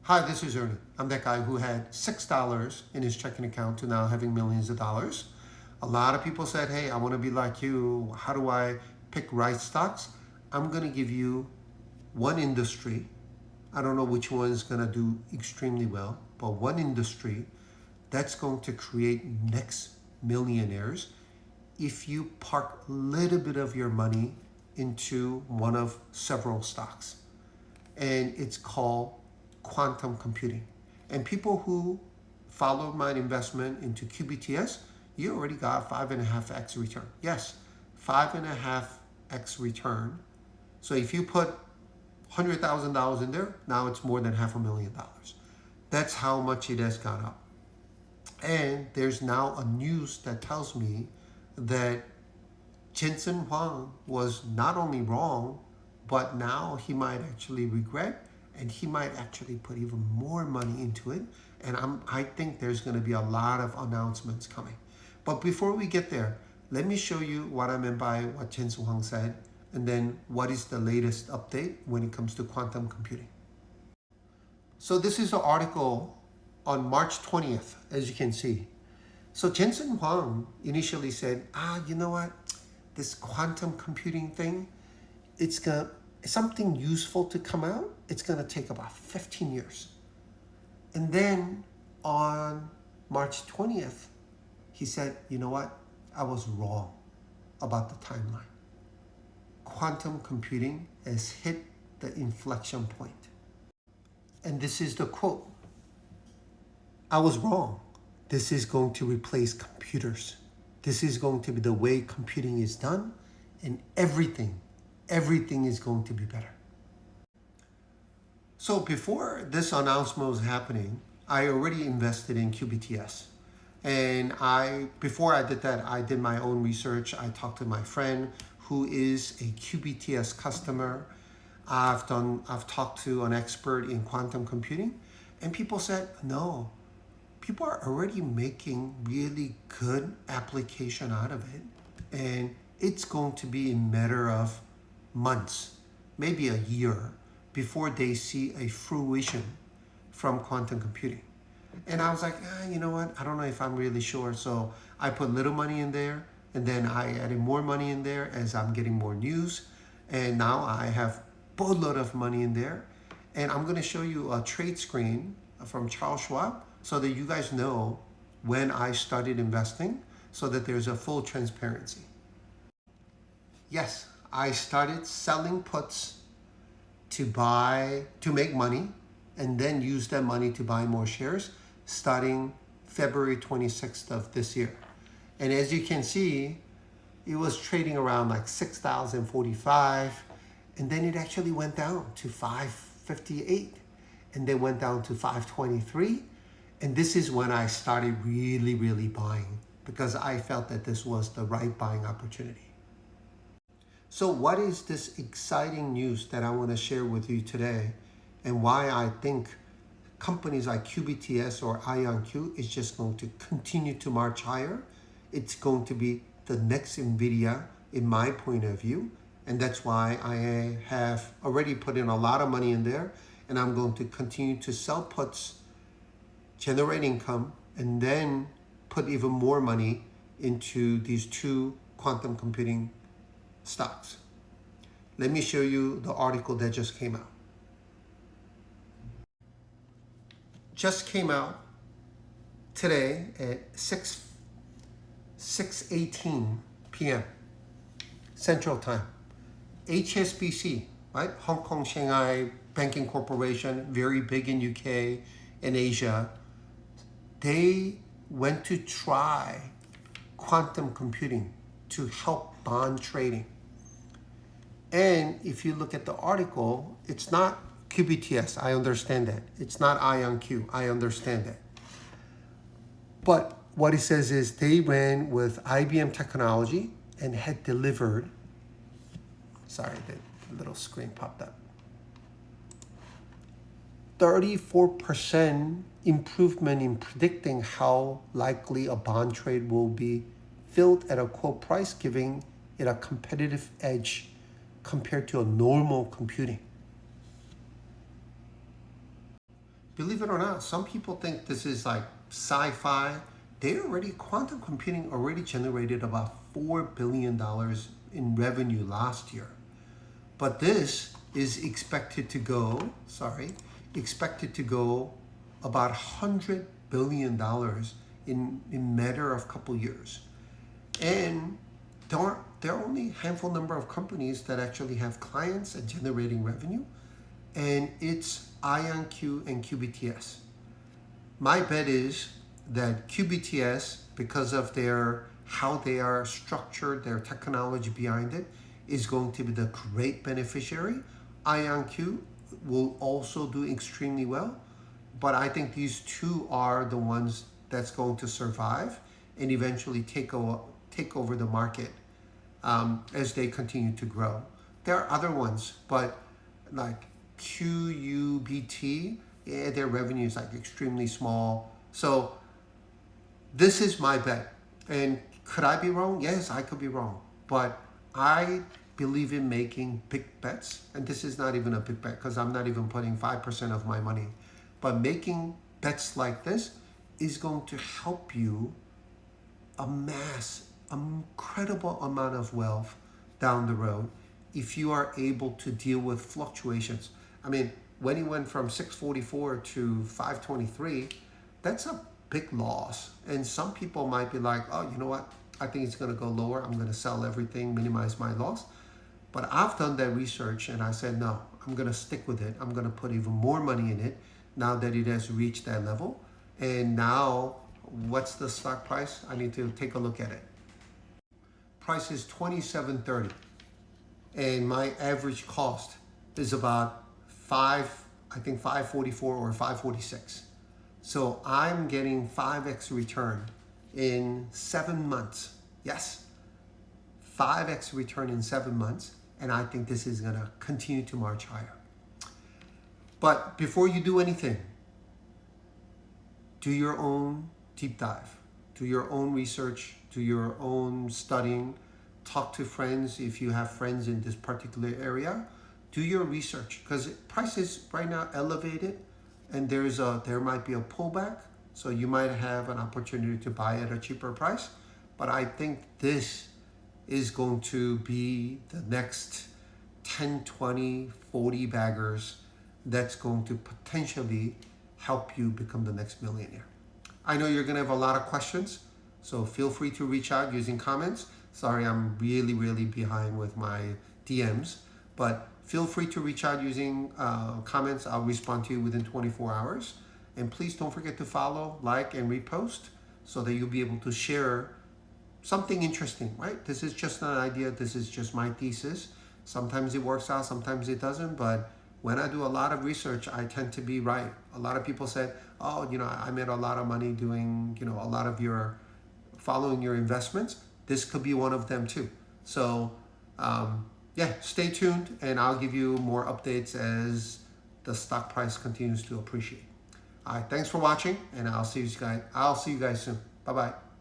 Hi, this is Ernie. I'm that guy who had $6 in his checking account to now having millions of dollars. A lot of people said, hey, I want to be like you. How do I pick right stocks? I'm going to give you one industry. I don't know which one is going to do extremely well, but one industry that's going to create next millionaires if you park a little bit of your money into one of several stocks. And it's called quantum computing. And people who followed my investment into QBTS, you already got 5.5x return. Yes, 5.5x return. So if you put $100,000 in there, now it's more than $500,000. That's how much it has gone up. And there's now a news that tells me that Jensen Huang was not only wrong, but now he might actually regret, and he might actually put even more money into it. And I think there's going to be a lot of announcements coming. But before we get there, let me show you what I meant by what Jensen Huang said, and then what is the latest update when it comes to quantum computing. So this is an article on March 20th, as you can see. So Jensen Huang initially said, you know what? This quantum computing thing, it's something useful to come out. It's gonna take about 15 years. And then on March 20th, he said, you know what? I was wrong about the timeline. Quantum computing has hit the inflection point. And this is the quote. I was wrong. This is going to replace computers. This is going to be the way computing is done, and everything is going to be better. So before this announcement was happening, I already invested in QBTS. And before I did that, I did my own research. I talked to my friend who is a QBTS customer. I've talked to an expert in quantum computing, and people said, no, people are already making really good application out of it. And it's going to be a matter of months, maybe a year, before they see a fruition from quantum computing. And I was like, you know what? I don't know if I'm really sure. So I put little money in there, and then I added more money in there as I'm getting more news. And now I have a boatload of money in there. And I'm going to show you a trade screen from Charles Schwab so that you guys know when I started investing, so that there's a full transparency. Yes, I started selling puts to make money, and then use that money to buy more shares starting February 26th of this year. And as you can see, it was trading around like 6,045, and then it actually went down to 558, and then went down to 523. And this is when I started really, really buying, because I felt that this was the right buying opportunity. So what is this exciting news that I want to share with you today, and why I think companies like QBTS or IonQ is just going to continue to march higher? It's going to be the next NVIDIA in my point of view, and that's why I have already put in a lot of money in there, and I'm going to continue to sell puts, generate income, and then put even more money into these two quantum computing stocks. Let me show you the article that just came out. Just came out today at 6:18 p.m. Central Time. HSBC, right? Hong Kong Shanghai Banking Corporation, very big in UK and Asia. They went to try quantum computing to help bond trading. And if you look at the article, it's not QBTS, I understand that. It's not IonQ, I understand that. But what it says is they ran with IBM technology and had delivered, sorry, the little screen popped up, 34% improvement in predicting how likely a bond trade will be filled at a quote price, giving it a competitive edge compared to a normal computing. believe it or not, some people think this is like sci-fi. Quantum computing already generated about $4 billion in revenue last year. But this is expected to go about $100 billion in matter of couple years. And there are only a handful number of companies that actually have clients and generating revenue, and it's IonQ and QBTS. My bet is that QBTS, because of how they are structured, their technology behind it, is going to be the great beneficiary. IonQ will also do extremely well, but I think these two are the ones that's going to survive and eventually take over the market as they continue to grow. There are other ones, but like QUBT, their revenue is like extremely small. So this is my bet. And could I be wrong? Yes, I could be wrong. But I believe in making big bets. And this is not even a big bet because I'm not even putting 5% of my money. But making bets like this is going to help you amass an incredible amount of wealth down the road if you are able to deal with fluctuations. I mean, when he went from 644 to 523, that's a big loss. And some people might be like, oh, you know what? I think it's going to go lower. I'm going to sell everything, minimize my loss. But I've done that research and I said, no, I'm going to stick with it. I'm going to put even more money in it now that it has reached that level. And now, what's the stock price? I need to take a look at it. Price is $27.30. And my average cost is about I think 544 or 546. So I'm getting 5x return in 7 months. Yes, 5x return in 7 months. And I think this is going to continue to march higher. But before you do anything, do your own deep dive, do your own research, do your own studying, talk to friends if you have friends in this particular area. Do your research because prices right now elevated and there might be a pullback. So you might have an opportunity to buy at a cheaper price. But I think this is going to be the next 10, 20, 40 baggers that's going to potentially help you become the next millionaire. I know you're going to have a lot of questions, so feel free to reach out using comments. Sorry, I'm really, really behind with my DMs, but feel free to reach out using comments. I'll respond to you within 24 hours. And please don't forget to follow, like, and repost so that you'll be able to share something interesting, right? This is just an idea. This is just my thesis. Sometimes it works out, sometimes it doesn't, but when I do a lot of research, I tend to be right. A lot of people said, oh, I made a lot of money doing, a lot of following your investments. This could be one of them too. So yeah, stay tuned and I'll give you more updates as the stock price continues to appreciate. All right, thanks for watching and I'll see you guys soon. Bye-bye.